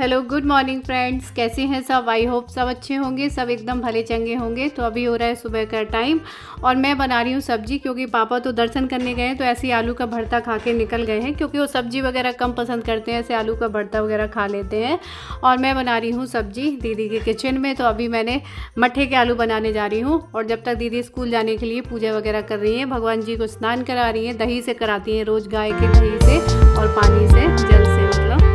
Hello good morning friends, कैसे हैं सब। आई होप सब अच्छे होंगे, सब एकदम भले चंगे होंगे। तो अभी हो रहा है सुबह का टाइम और मैं बना रही हूँ सब्जी, क्योंकि पापा तो दर्शन करने गए हैं तो ऐसे ही आलू का भरता खा के निकल गए हैं, क्योंकि वो सब्जी वगैरह कम पसंद करते हैं, ऐसे आलू का भरता वगैरह खा लेते हैं। और मैं बना रही हूँ सब्जी दीदी के किचन में। तो अभी मैंने मट्ठे के आलू बनाने जा रही हूँ और जब तक दीदी स्कूल जाने के लिए पूजा वगैरह कर रही हैं, भगवान जी को स्नान करा रही हैं, दही से कराती हैं, रोज़ गाय के दही से और पानी से, जल से मतलब।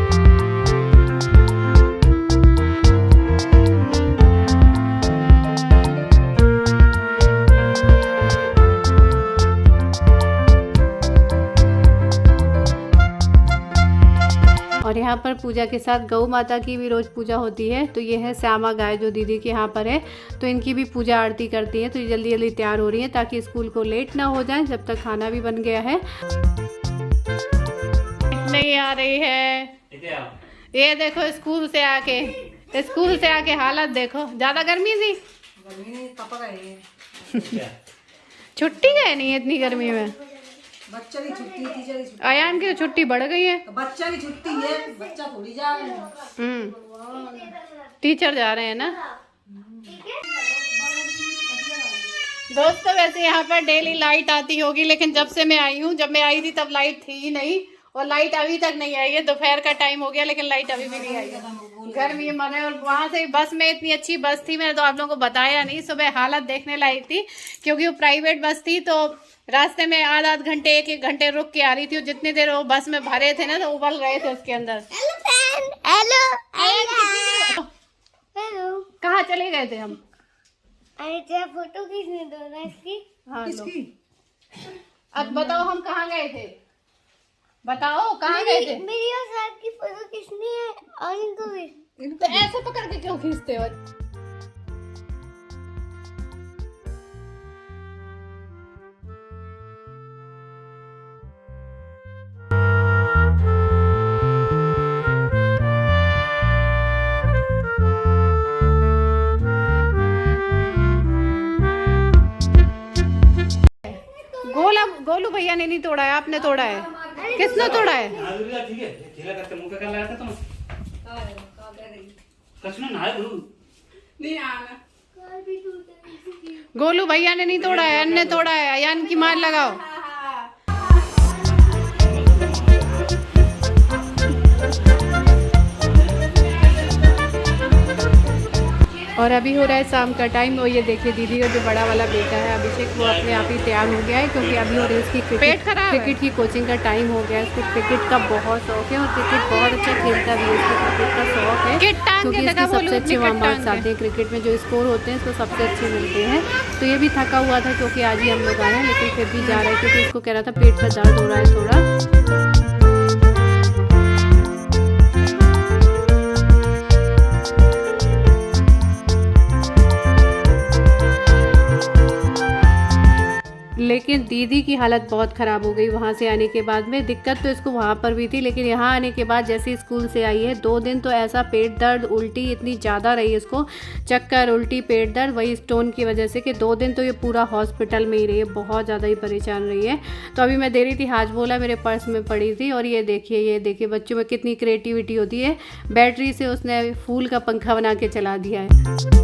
और यहाँ पर पूजा के साथ गौ माता की भी रोज़ पूजा होती है। तो ये है श्यामा गाय जो दीदी के यहाँ पर है, तो इनकी भी पूजा आरती करती है। तो ये जल्दी जल्दी तैयार हो रही है ताकि स्कूल को लेट ना हो जाए, जब तक खाना भी बन गया है। नहीं आ रही है, ये देखो स्कूल से आके हालत देखो। ज़्यादा गर्मी थी, छुट्टी गए नहीं है इतनी गर्मी में। बच्चा की छुट्टी, टीचर की छुट्टी। अयान की छुट्टी बढ़ गई है, तो बच्चा की छुट्टी है, बच्चा थोड़ी जा रहे हैं। टीचर जा रहे हैं ना। दोस्तों वैसे यहाँ पर डेली लाइट आती होगी, लेकिन जब से मैं आई हूँ, जब मैं आई थी तब लाइट थी ही नहीं और लाइट अभी तक नहीं आई है। दोपहर का टाइम हो गया लेकिन लाइट अभी भी नहीं आई है, गर्मी मन है। और वहाँ से बस में इतनी अच्छी बस थी, मैंने तो आप लोगों को बताया नहीं। सुबह हालत देखने लायक थी, क्योंकि वो प्राइवेट बस थी। तो रास्ते में आधा घंटे एक घंटे रुक के आ रही थी। जितनी देर वो बस में भरे थे ना, तो उबल रहे थे उसके अंदर। हेलो, कहाँ चले गए थे हम? अरे तेरा फोटो खींचने दो ना इसकी। हाँ किसकी? अब बताओ हम कहाँ गए थे, बताओ कहाँ गए थे? मेरी और साहब की फोटो खींचनी है और इनको भी। तो ऐसे पकड़ के क्यों खींचते हो? गोलू भैया ने नहीं तोड़ा है, आपने तोड़ा है। किसने तोड़ा है? गोलू भैया ने नहीं तोड़ा है, अन्य तोड़ा है। अयान की मार लगाओ। और अभी हो रहा है शाम का टाइम। और ये देखिए दीदी का जो बड़ा वाला बेटा है अभिषेक, वो अपने आप ही तैयार हो गया है, क्योंकि अभी हो रही है उसकी क्रिकेट की कोचिंग का टाइम हो गया है। उसको क्रिकेट का बहुत शौक है और क्रिकेट बहुत अच्छा खेलता भी है। उसको क्रिकेट का शौक है, क्योंकि इसके सबसे अच्छे मार्क्स आते हैं क्रिकेट में, जो स्कोर होते हैं उसको सबसे अच्छे मिलते हैं। तो ये भी थका हुआ था, क्योंकि आज ही हम लोग आए हैं, लेकिन फिर भी जा रहे थे, क्योंकि इसको कह रहा था पेट में दर्द हो रहा है थोड़ा। लेकिन दीदी की हालत बहुत ख़राब हो गई वहाँ से आने के बाद में। दिक्कत तो इसको वहाँ पर भी थी, लेकिन यहाँ आने के बाद जैसे स्कूल से आई है, 2 दिन तो ऐसा पेट दर्द उल्टी इतनी ज़्यादा रही है इसको, चक्कर उल्टी पेट दर्द, वही स्टोन की वजह से, कि 2 दिन तो ये पूरा हॉस्पिटल में ही रही है, बहुत ज़्यादा ही परेशान रही है। तो अभी मैं दे रही थी हाजमोला, मेरे पर्स में पड़ी थी। और ये देखिए बच्चों में कितनी क्रिएटिविटी होती है। बैटरी से उसने फूल का पंखा बना के चला दिया है।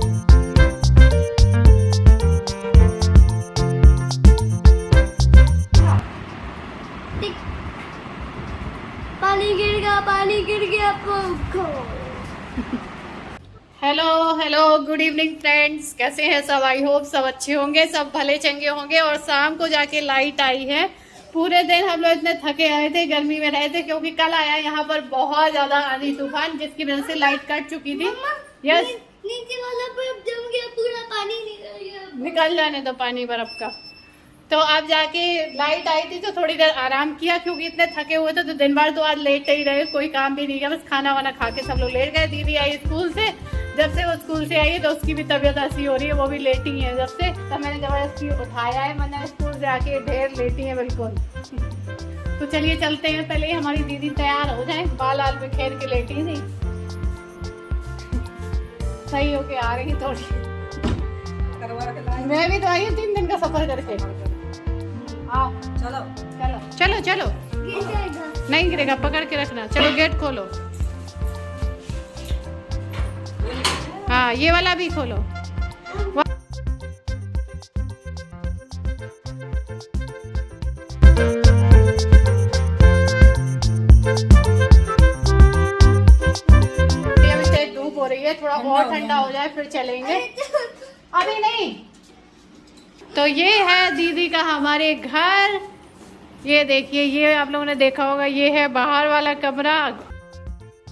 पानी गिर गया। हेलो गुड इवनिंग फ्रेंड्स, कैसे हैं सब। आई होप सब अच्छे होंगे, सब भले चंगे होंगे। और शाम को जाके लाइट आई है। पूरे दिन हम लोग इतने थके आए थे, गर्मी में रहे थे, क्योंकि कल आया यहाँ पर बहुत ज्यादा आंधी तूफान, जिसकी वजह से लाइट कट चुकी थी। यस, नीचे वाला बर्फ जम गया, पूरा पानी निकल गया। निकल जाने दो पानी बर्फ का। तो अब जाके लाइट आई थी तो थोड़ी देर आराम किया, क्योंकि इतने थके हुए थे। तो दिन भर तो आज लेट ही रहे, कोई काम भी नहीं किया, बस खाना वाना खा के सब लोग लेट गए। दीदी आई स्कूल से, जब से वो स्कूल से आई है तो उसकी भी तबीयत ऐसी हो रही है, वो भी लेटी है जब से। तो मैंने जबरदस्ती उठाया है, मैंने स्कूल से आके ढेर लेटी है बिल्कुल। तो चलिए चलते हैं, पहले हमारी दीदी तैयार हो जाए, बाल आल में खेल के लेटी थी, सही होके आ रही थोड़ी। मैं भी तो आई हूँ 3 दिन का सफर करके। आओ चलो चलो चलो चलो, नहीं गिरेगा, पकड़ के रखना। चलो गेट खोलो। हाँ ये वाला भी खोलो। धूप हो रही है, थोड़ा और ठंडा हो जाए फिर चलेंगे, अभी नहीं। तो ये है दीदी का हमारे घर। ये देखिए, ये आप लोगों ने देखा होगा, ये है बाहर वाला कमरा।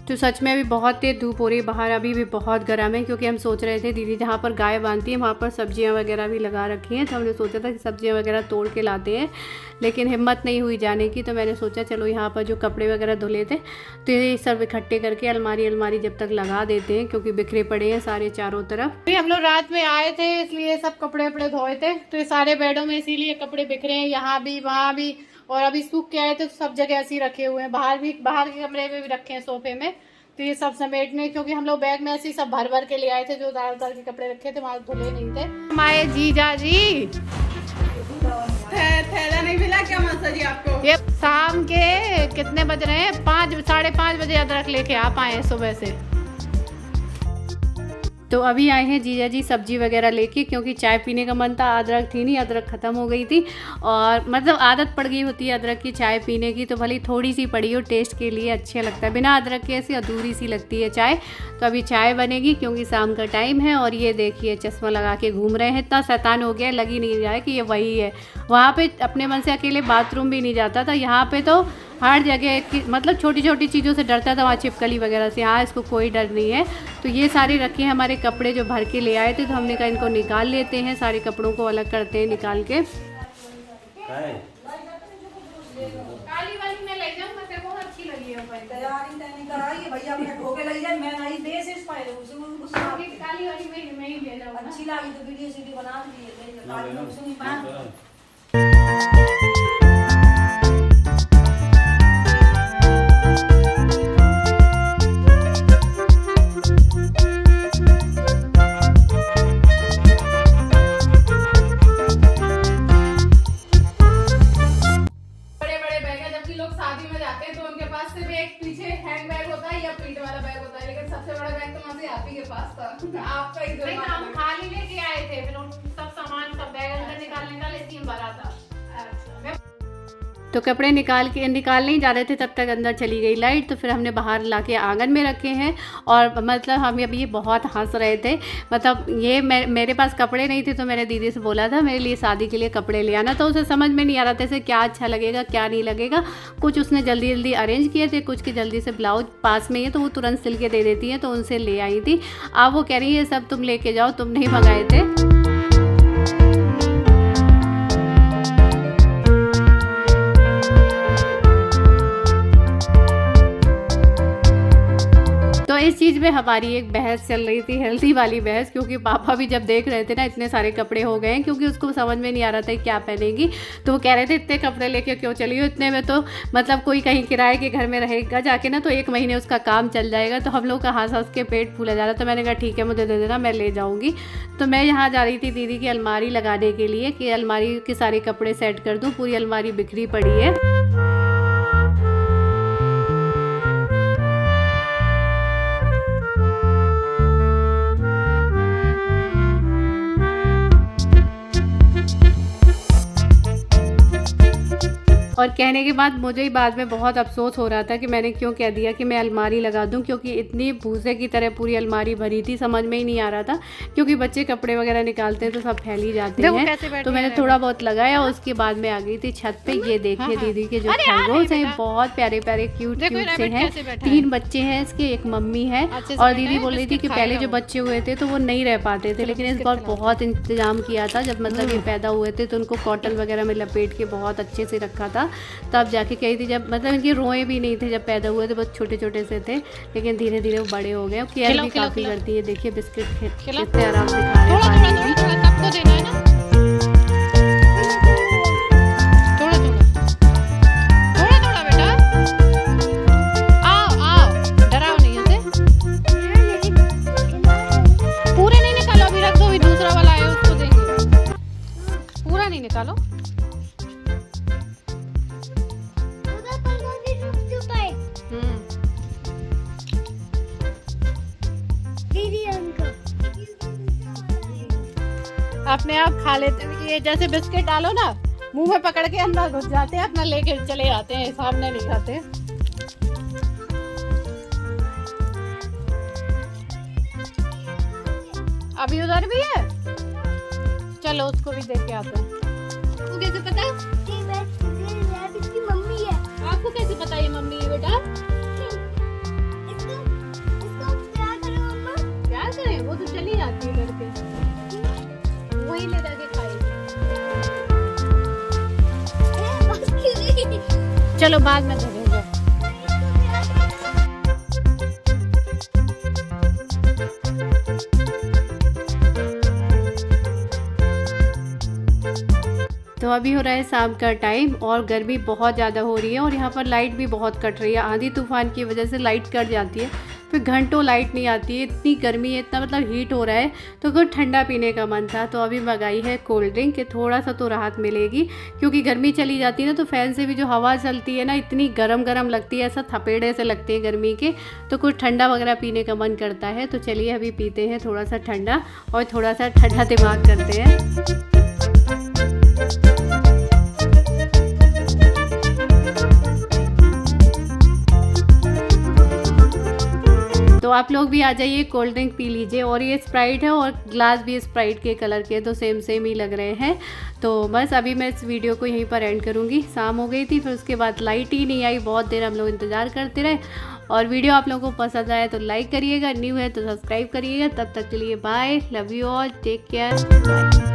तो सच में अभी बहुत तेज धूप हो रही है बाहर, अभी भी बहुत गर्म है, क्योंकि हम सोच रहे थे दीदी जहाँ पर गाय बांधती है वहाँ पर सब्जियाँ वगैरह भी लगा रखी हैं, तो हमने सोचा था कि सब्जियाँ वगैरह तोड़ के लाते हैं, लेकिन हिम्मत नहीं हुई जाने की। तो मैंने सोचा चलो यहाँ पर जो कपड़े वगैरह धुले थे तो ये सब इकट्ठे करके अलमारी जब तक लगा देते हैं, क्योंकि बिखरे पड़े हैं सारे चारों तरफ। हम लोग रात में आए थे इसलिए सब कपड़े वपड़े धोए थे, तो ये सारे बेडों में इसीलिए कपड़े बिखरे हैं, यहाँ भी वहाँ भी, और अभी सूख के आए थे तो सब जगह ऐसे ही रखे हुए हैं। बाहर के कमरे में भी रखे हैं सोफे में, तो ये सब समेटने, क्योंकि हम लोग बैग में ऐसे ही सब भर भर के ले आए थे, जो दाल के कपड़े रखे थे वहाँ धुले नहीं थे। हमारे जीजा जी थैला नहीं मिला क्या मासा जी आपको? ये शाम के कितने बज रहे हैं, 5-5:30 बजे अदरक लेके आप आए हैं सुबह से। तो अभी आए हैं जीजा जी सब्जी वगैरह लेके, क्योंकि चाय पीने का मन था, अदरक थी नहीं, अदरक ख़त्म हो गई थी, और मतलब आदत पड़ गई होती है अदरक की चाय पीने की, तो भले थोड़ी सी पड़ी हो, टेस्ट के लिए अच्छा लगता है, बिना अदरक के ऐसी अधूरी सी लगती है चाय। तो अभी चाय बनेगी क्योंकि शाम का टाइम है। और ये देखिए चश्मा लगा के घूम रहे हैं, इतना शैतान हो गया, लग ही नहीं रहा है कि ये वही है। वहाँ पर अपने मन से अकेले बाथरूम भी नहीं जाता था, यहाँ पर तो हर जगह की, मतलब छोटी छोटी चीज़ों से डरता था, वहाँ छिपकली वगैरह से। हाँ, इसको कोई डर नहीं है। तो ये सारे रखे हैं हमारे कपड़े जो भर के ले आए थे, तो हमने कहा इनको निकाल लेते हैं, सारे कपड़ों को अलग करते हैं निकाल के। काली वाली मैं ले जाऊँ, मुझे बहुत अच्छी लगी है। तैयारी नहीं कराई भैया, अपने धोके ले जाए, मैं नहीं दे से पाए काली वाली मैं ही ले जाऊँ, अच्छी लगी तो वीडियो सीडी बना दी। आपका ही नहीं, हम खाली लेके आए थे, फिर सब सामान सब बैग अंदर निकालने का लेती भरा था। तो कपड़े निकाल नहीं जा रहे थे, तब तक अंदर चली गई लाइट, तो फिर हमने बाहर लाके आंगन में रखे हैं। और मतलब हम अभी ये बहुत हंस रहे थे, मतलब ये मेरे पास कपड़े नहीं थे, तो मैंने दीदी से बोला था मेरे लिए शादी के लिए कपड़े ले आना, तो उसे समझ में नहीं आ रहा था इसे क्या अच्छा लगेगा क्या नहीं लगेगा। कुछ उसने जल्दी जल्दी अरेंज किए थे, कुछ की जल्दी से ब्लाउज पास में ही है तो वो तुरंत सिल के दे देती है, तो उनसे ले आई थी। अब वो कह रही है सब तुम लेके जाओ, तुम नहीं मंगाए थे। इस चीज़ में हमारी एक बहस चल रही थी, हेल्दी वाली बहस, क्योंकि पापा भी जब देख रहे थे ना इतने सारे कपड़े हो गए हैं, क्योंकि उसको समझ में नहीं आ रहा था क्या पहनेगी, तो वो कह रहे थे इतने कपड़े लेके क्यों चली हो, इतने में तो मतलब कोई कहीं किराए के घर में रहेगा जाके ना तो 1 महीने उसका काम चल जाएगा। तो हम लोग का हंस हंस के पेट फूला जा रहा, तो मैंने कहा ठीक है मुझे दे देना, मैं ले जाऊँगी। तो मैं यहाँ जा रही थी दीदी की अलमारी लगाने के लिए, कि अलमारी के सारे कपड़े सेट कर दूँ, पूरी अलमारी बिखरी पड़ी है। और कहने के बाद मुझे ही बाद में बहुत अफसोस हो रहा था कि मैंने क्यों कह दिया कि मैं अलमारी लगा दूं, क्योंकि इतनी भूसे की तरह पूरी अलमारी भरी थी, समझ में ही नहीं आ रहा था, क्योंकि बच्चे कपड़े वगैरह निकालते हैं तो सब फैल ही जाते हैं। तो मैंने थोड़ा बहुत लगाया, उसके बाद में आ गई थी छत पे। ये देखिए दीदी के जो खरगोश हैं बहुत प्यारे प्यारे क्यूट से हैं, 3 बच्चे हैं इसके, एक मम्मी है। और दीदी बोल रही थी कि पहले जो बच्चे हुए थे तो वो नहीं रह पाते थे, लेकिन इस बार बहुत इंतजाम किया था, जब मतलब ये पैदा हुए थे तो उनको कॉटन वगैरह में लपेट के बहुत अच्छे से रखा था, तब जाके कही थी, जब मतलब इनके रोए भी नहीं थे जब पैदा हुए थे, बहुत छोटे छोटे से थे, लेकिन धीरे धीरे वो बड़े हो गए। केयर भी काफ़ी करती है, देखिए बिस्किट कितने आराम से खा रहे हैं, सबको देना है ना, थोड़ा थोड़ा बेटा, आओ डराओ नहीं ऐसे, पूरे नहीं निकालो, अभी रख दो, अभी दूसरा वाला है उसको देंगे, पूरा नहीं निकालो। अपने आप खा लेते हैं। ये जैसे बिस्किट डालो ना, मुंह में पकड़ के अंदर घुस जाते हैं, अपना लेके चले जाते हैं, सामने नहीं खाते। अभी उधर भी है, चलो उसको भी देख के आते हैं। आपको कैसे पता? इसकी मम्मी है। आपको कैसे पता ये मम्मी है बेटा? इसको क्या करो मम्मा? क्या करें, वो तो चली जाती है लड़के, वही ले जाके खाएगी। बस क्यों नहीं? चलो बाद में धरेंगे। तो अभी हो रहा है शाम का टाइम और गर्मी बहुत ज़्यादा हो रही है और यहाँ पर लाइट भी बहुत कट रही है। आंधी तूफान की वजह से लाइट कट जाती है, फिर घंटों लाइट नहीं आती है। इतनी गर्मी है, इतना मतलब हीट हो रहा है, तो कुछ ठंडा पीने का मन था। तो अभी मंगाई है कोल्ड ड्रिंक कि थोड़ा सा तो राहत मिलेगी, क्योंकि गर्मी चली जाती है ना, तो फ़ैन से भी जो हवा चलती है ना, इतनी गरम गरम लगती है, ऐसा थपेड़े से लगती है गर्मी के। तो कुछ ठंडा वगैरह पीने का मन करता है। तो चलिए अभी पीते हैं थोड़ा सा ठंडा और थोड़ा सा ठंडा दिमाग करते हैं। तो आप लोग भी आ जाइए, कोल्ड ड्रिंक पी लीजिए। और ये स्प्राइट है और ग्लास भी स्प्राइट के कलर के, तो सेम सेम ही लग रहे हैं। तो बस अभी मैं इस वीडियो को यहीं पर एंड करूँगी। शाम हो गई थी, फिर उसके बाद लाइट ही नहीं आई, बहुत देर हम लोग इंतज़ार करते रहे। और वीडियो आप लोगों को पसंद आया तो लाइक करिएगा, न्यू है तो सब्सक्राइब करिएगा। तब तक के लिए bye, love you all, take care, bye.